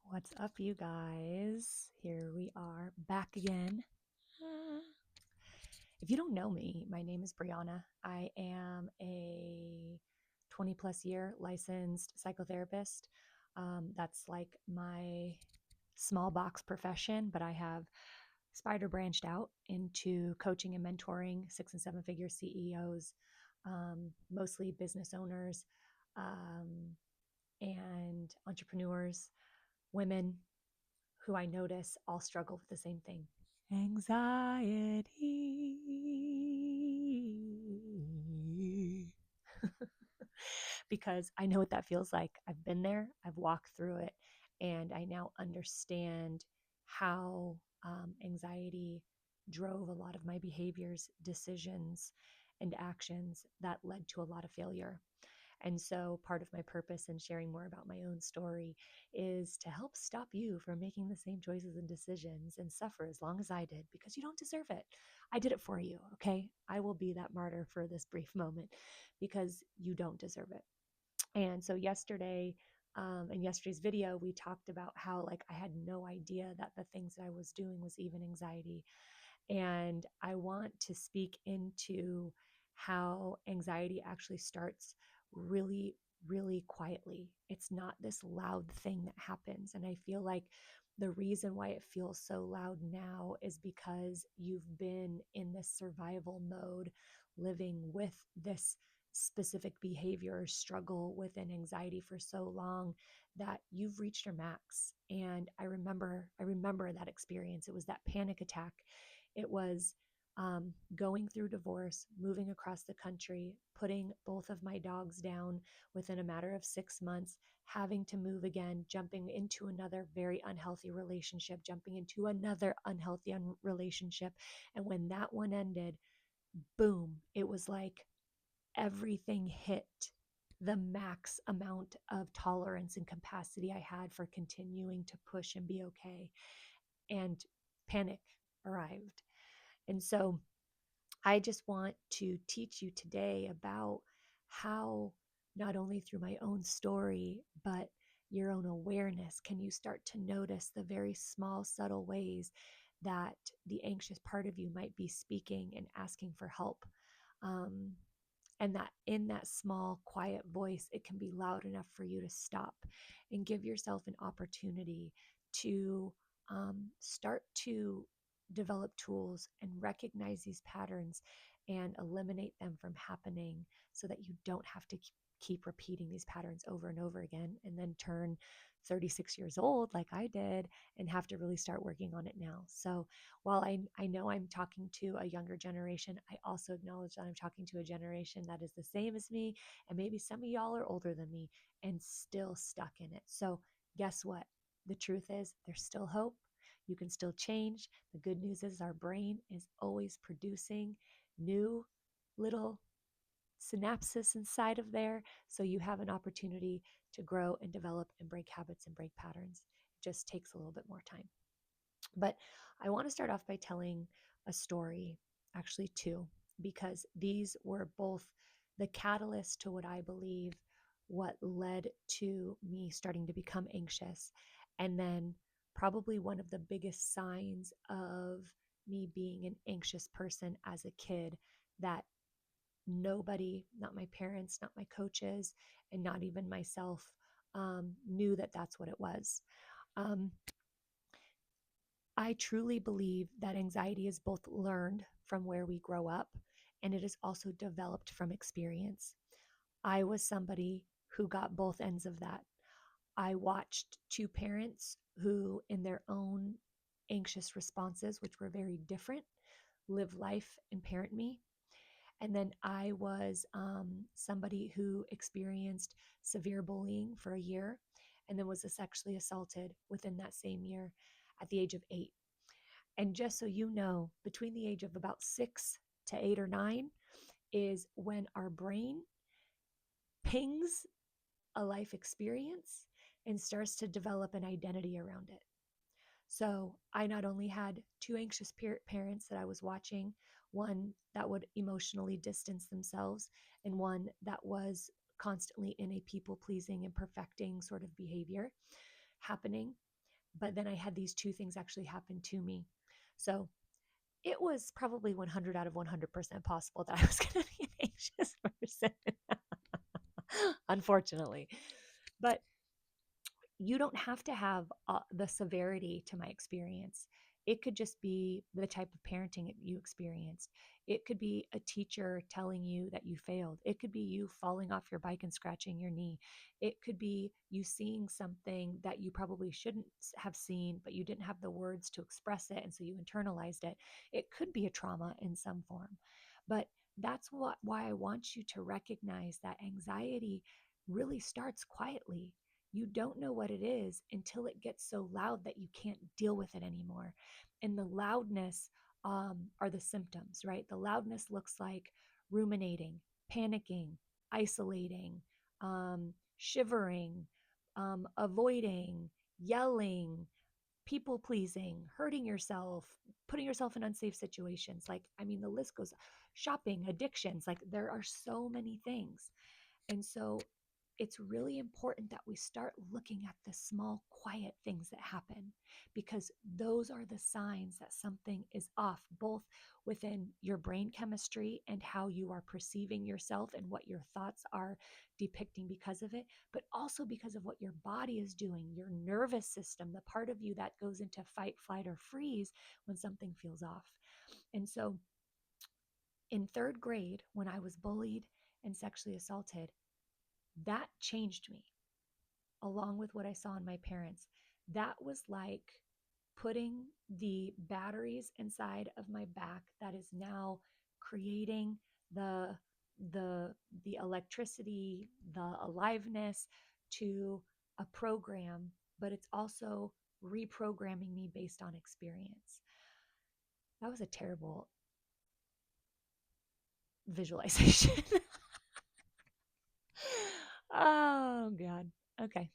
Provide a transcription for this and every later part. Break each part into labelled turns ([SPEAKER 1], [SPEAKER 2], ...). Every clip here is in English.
[SPEAKER 1] What's up, you guys? Here we are back again. If you don't know me, my name is Brianna. I am a 20 plus year licensed psychotherapist. That's like my small box profession, but I have spider branched out into coaching and mentoring 6 and 7 figure CEOs, mostly business owners and entrepreneurs, women who I notice all struggle with the same thing: anxiety. Because I know what that feels like. I've been there, I've walked through it, and I now understand how anxiety drove a lot of my behaviors, decisions, and actions that led to a lot of failure. And so, part of my purpose in sharing more about my own story is to help stop you from making the same choices and decisions and suffer as long as I did, because you don't deserve it. I did it for you, okay? I will be that martyr for this brief moment because you don't deserve it. And so, yesterday, in yesterday's video, we talked about how, like, I had no idea that the things that I was doing was even anxiety. And I want to speak into how anxiety actually starts really, really quietly. It's not this loud thing that happens. And I feel like the reason why it feels so loud now is because you've been in this survival mode, living with this specific behavior or struggle with an anxiety for so long that you've reached your max. And I remember that experience. It was that panic attack. It was going through divorce, moving across the country, putting both of my dogs down within a matter of 6 months, having to move again, jumping into another very unhealthy relationship, jumping into another unhealthy relationship. And when that one ended, boom, it was like everything hit the max amount of tolerance and capacity I had for continuing to push and be okay. And panic arrived. And so I just want to teach you today about how, not only through my own story, but your own awareness, can you start to notice the very small, subtle ways that the anxious part of you might be speaking and asking for help. Um, and that in that small, quiet voice, it can be loud enough for you to stop and give yourself an opportunity to start to develop tools and recognize these patterns and eliminate them from happening, so that you don't have to keep repeating these patterns over and over again and then turn 36 years old like I did and have to really start working on it now. So while I know I'm talking to a younger generation, I also acknowledge that I'm talking to a generation that is the same as me. And maybe some of y'all are older than me and still stuck in it. So guess what? The truth is, there's still hope. You can still change. The good news is our brain is always producing new little synapses inside of there. So you have an opportunity to grow and develop and break habits and break patterns. It just takes a little bit more time. But I want to start off by telling a story, actually, two, because these were both the catalyst to what I believe what led to me starting to become anxious. And then probably one of the biggest signs of me being an anxious person as a kid that nobody, not my parents, not my coaches, and not even myself, knew that that's what it was. Um, I truly believe that anxiety is both learned from where we grow up, and it is also developed from experience. I was somebody who got both ends of that. I watched two parents who, in their own anxious responses, which were very different, live life and parent me. And then I was somebody who experienced severe bullying for a year and then was sexually assaulted within that same year at the age of 8. And just so you know, between the age of about 6 to 8 or 9 is when our brain pings a life experience and starts to develop an identity around it. So I not only had two anxious parents that I was watching, one that would emotionally distance themselves, and one that was constantly in a people pleasing and perfecting sort of behavior happening. But then I had these two things actually happen to me. So it was probably 100 out of 100% possible that I was going to be an anxious person, unfortunately. But you don't have to have the severity to my experience. It could just be the type of parenting you experienced. It could be a teacher telling you that you failed. It could be you falling off your bike and scratching your knee. It could be you seeing something that you probably shouldn't have seen, but you didn't have the words to express it. And so you internalized it. It could be a trauma in some form. But that's why I want you to recognize that anxiety really starts quietly. You don't know what it is until it gets so loud that you can't deal with it anymore. And the loudness are the symptoms, right? The loudness looks like ruminating, panicking, isolating, shivering, avoiding, yelling, people pleasing, hurting yourself, putting yourself in unsafe situations. Like, I mean, the list goes shopping, addictions, like, there are so many things. And so it's really important that we start looking at the small, quiet things that happen, because those are the signs that something is off, both within your brain chemistry and how you are perceiving yourself and what your thoughts are depicting because of it, but also because of what your body is doing, your nervous system, the part of you that goes into fight, flight, or freeze when something feels off. And so in third grade, when I was bullied and sexually assaulted, that changed me, along with what I saw in my parents. That was like putting the batteries inside of my back that is now creating the the electricity, the aliveness to a program, but it's also reprogramming me based on experience. That was a terrible visualization. Oh God. Okay.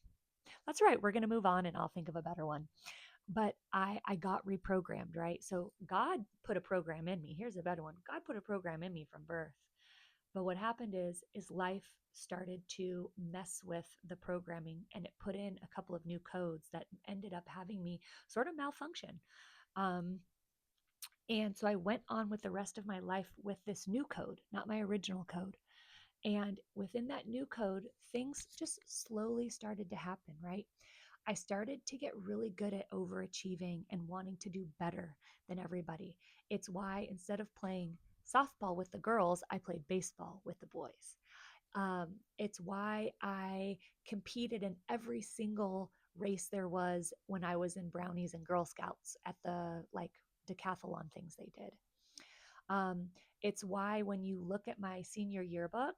[SPEAKER 1] That's right. We're going to move on and I'll think of a better one. But I got reprogrammed, right? So God put a program in me. Here's a better one. God put a program in me from birth. But what happened is life started to mess with the programming, and it put in a couple of new codes that ended up having me sort of malfunction. Um, and so I went on with the rest of my life with this new code, not my original code. And within that new code, things just slowly started to happen, right? I started to get really good at overachieving and wanting to do better than everybody. It's why instead of playing softball with the girls, I played baseball with the boys. It's why I competed in every single race there was when I was in Brownies and Girl Scouts at the like decathlon things they did. Um, it's why when you look at my senior yearbook,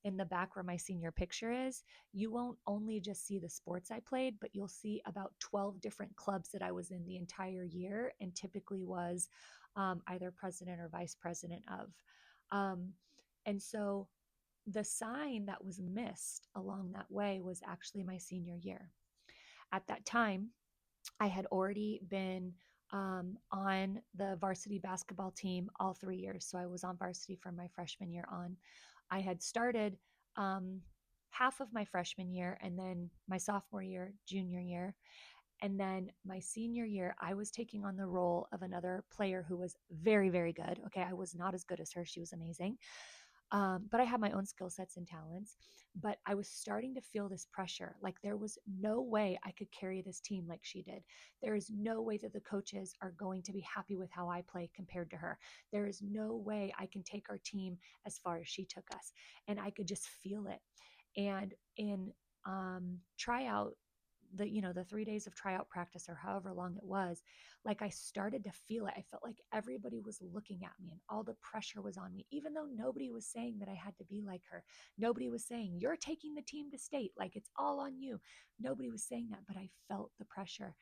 [SPEAKER 1] in the back where my senior picture is, you won't only just see the sports I played, but you'll see about 12 different clubs that I was in the entire year and typically was either president or vice president of. Um, and so the sign that was missed along that way was actually my senior year. At that time, I had already been on the varsity basketball team all 3 years. So I was on varsity from my freshman year on. I had started um, half of my freshman year and then my sophomore year, junior year. And then my senior year, I was taking on the role of another player who was very, very good. Okay. I was not as good as her. She was amazing. But I had my own skill sets and talents. But I was starting to feel this pressure. Like there was no way I could carry this team like she did. There is no way that the coaches are going to be happy with how I play compared to her. There is no way I can take our team as far as she took us. And I could just feel it. And in tryout, the 3 days of tryout practice or however long it was, like I started to feel it. I felt like everybody was looking at me and all the pressure was on me, even though nobody was saying that I had to be like her. Nobody was saying you're taking the team to state, like it's all on you. Nobody was saying that, but I felt the pressure.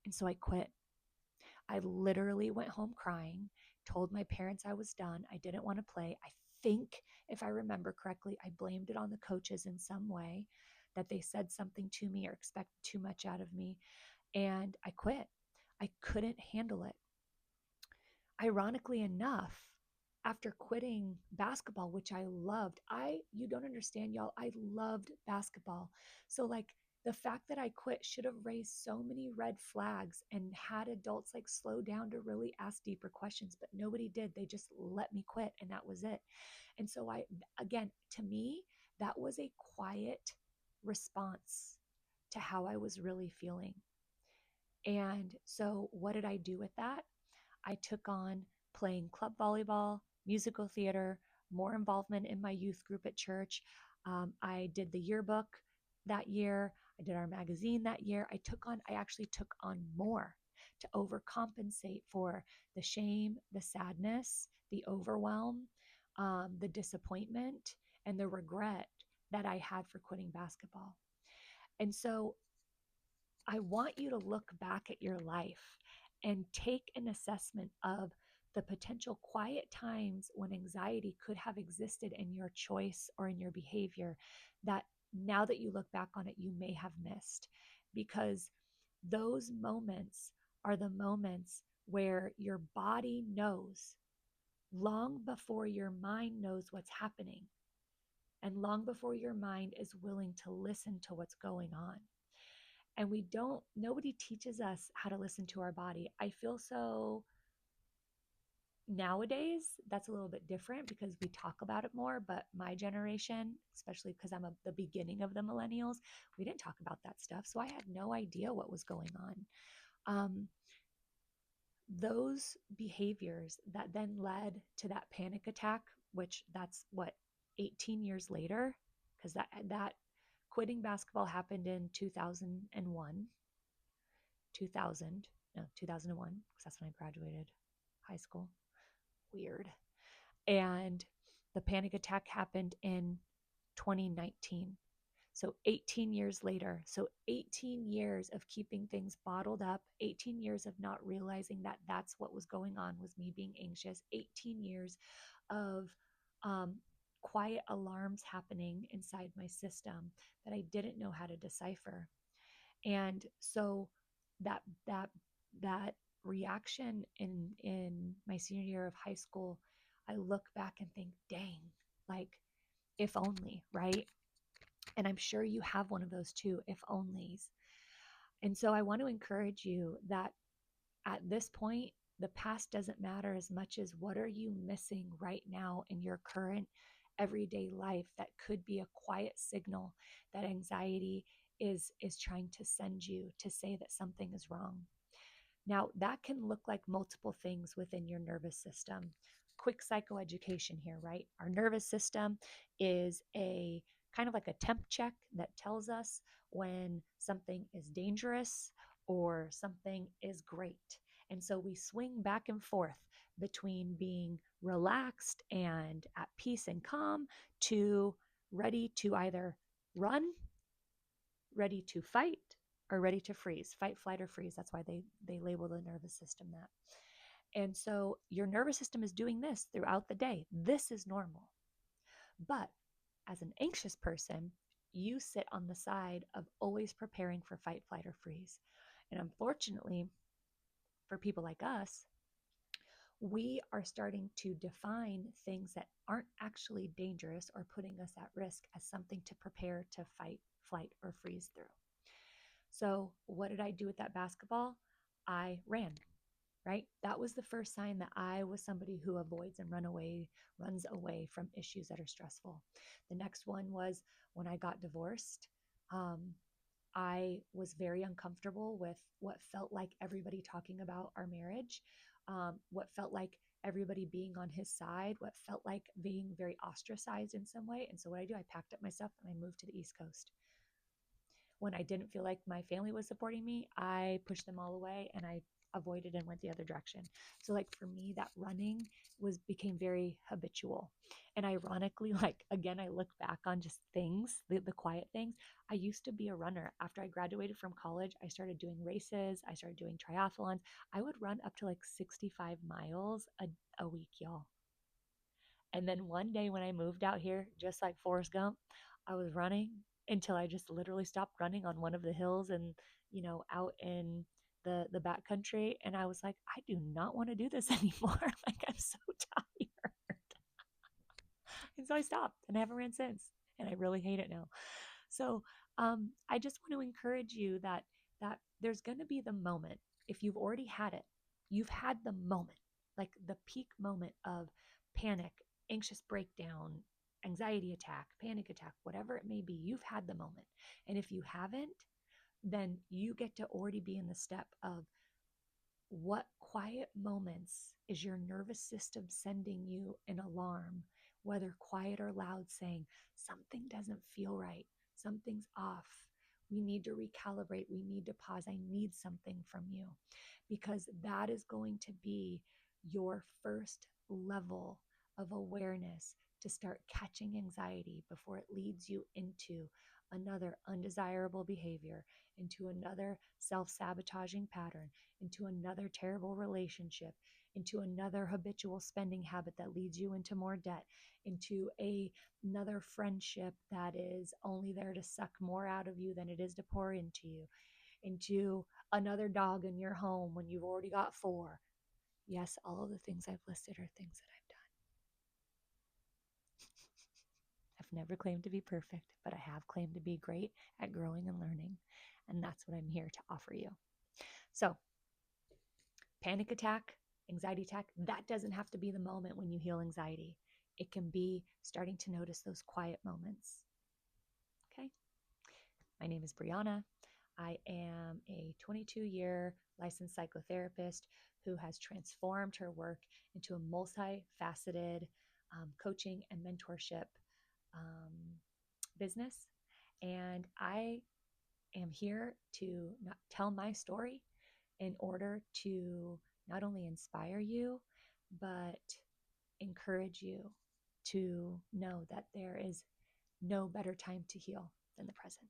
[SPEAKER 1] And so I quit. I literally went home crying, told my parents I was done. I didn't want to play. I think, if I remember correctly, I blamed it on the coaches in some way, that they said something to me or expected too much out of me. And I quit. I couldn't handle it. Ironically enough, after quitting basketball, which I loved, you don't understand, y'all, I loved basketball. So, like, The fact that I quit should have raised so many red flags and had adults like slow down to really ask deeper questions, but nobody did. They just let me quit and that was it. And so again, to me, that was a quiet response to how I was really feeling. And so what did I do with that? I took on playing club volleyball, musical theater, more involvement in my youth group at church. I did the yearbook that year. I did our magazine that year. I actually took on more to overcompensate for the shame, the sadness, the overwhelm, the disappointment, and the regret that I had for quitting basketball. And so I want you to look back at your life and take an assessment of the potential quiet times when anxiety could have existed in your choice or in your behavior that now that you look back on it, you may have missed. Because those moments are the moments where your body knows long before your mind knows what's happening and long before your mind is willing to listen to what's going on. And nobody teaches us how to listen to our body. I feel so nowadays that's a little bit different because we talk about it more, but my generation, especially because the beginning of the millennials, we didn't talk about that stuff. So I had no idea what was going on. Um, those behaviors that then led to that panic attack, which that's what, 18 years later, because that quitting basketball happened in 2001, 2000, no, 2001, because that's when I graduated high school. Weird. And the panic attack happened in 2019. So 18 years later. So 18 years of keeping things bottled up, 18 years of not realizing that that's what was going on, was me being anxious, 18 years of um, quiet alarms happening inside my system that I didn't know how to decipher. And so that that that reaction in my senior year of high school, I look back and think, dang, like if only, right? And I'm sure you have one of those too, if onlys. And so I want to encourage you that at this point, the past doesn't matter as much as what are you missing right now in your current everyday life that could be a quiet signal that anxiety is trying to send you to say that something is wrong. Now, that can look like multiple things within your nervous system. Quick psychoeducation here, right? Our nervous system is a kind of like a temp check that tells us when something is dangerous or something is great. And so we swing back and forth between being relaxed and at peace and calm to ready to either run, ready to fight, or ready to freeze, fight, flight, or freeze. That's why they label the nervous system that. And so your nervous system is doing this throughout the day. This is normal. But as an anxious person, you sit on the side of always preparing for fight, flight, or freeze. And unfortunately, for people like us, we are starting to define things that aren't actually dangerous or putting us at risk as something to prepare to fight, flight, or freeze through. So, what did I do with that basketball? I ran, right? That was the first sign that I was somebody who avoids and runs away from issues that are stressful. The next one was when I got divorced. Um, I was very uncomfortable with what felt like everybody talking about our marriage, what felt like everybody being on his side, what felt like being very ostracized in some way. And so, what I do, I packed up my stuff and I moved to the East Coast. When I didn't feel like my family was supporting me, I pushed them all away and I avoided and went the other direction. So like for me, that running became very habitual. And ironically, like again, I look back on just things, the quiet things. I used to be a runner. After I graduated from college, I started doing races. I started doing triathlons. I would run up to like 65 miles a week, y'all. And then one day when I moved out here, just like Forrest Gump, I was running until I just literally stopped running on one of the hills and, out in the back country. And I was like, I do not want to do this anymore. Like I'm so tired. And so I stopped and I haven't ran since. And I really hate it now. So I just want to encourage you that there's going to be the moment. If you've already had it, you've had the moment, like the peak moment of panic, anxious breakdown, anxiety attack, panic attack, whatever it may be. You've had the moment. And if you haven't, then you get to already be in the step of what quiet moments is your nervous system sending you an alarm, whether quiet or loud, saying something doesn't feel right, something's off. We need to recalibrate. We need to pause. I need something from you, because that is going to be your first level of awareness to start catching anxiety before it leads you into another undesirable behavior, into another self sabotaging pattern, into another terrible relationship, into another habitual spending habit that leads you into more debt, into another friendship that is only there to suck more out of you than it is to pour into you, into another dog in your home when you've already got four. Yes, all of the things I've listed are things that I've done. I've never claimed to be perfect, but I have claimed to be great at growing and learning. And that's what I'm here to offer you. So, panic attack, anxiety attack, that doesn't have to be the moment when you heal anxiety. It can be starting to notice those quiet moments. Okay. My name is Brianna. I am a 22-year licensed psychotherapist who has transformed her work into a multifaceted coaching and mentorship um, business. And I am here to not tell my story in order to not only inspire you, but encourage you to know that there is no better time to heal than the present.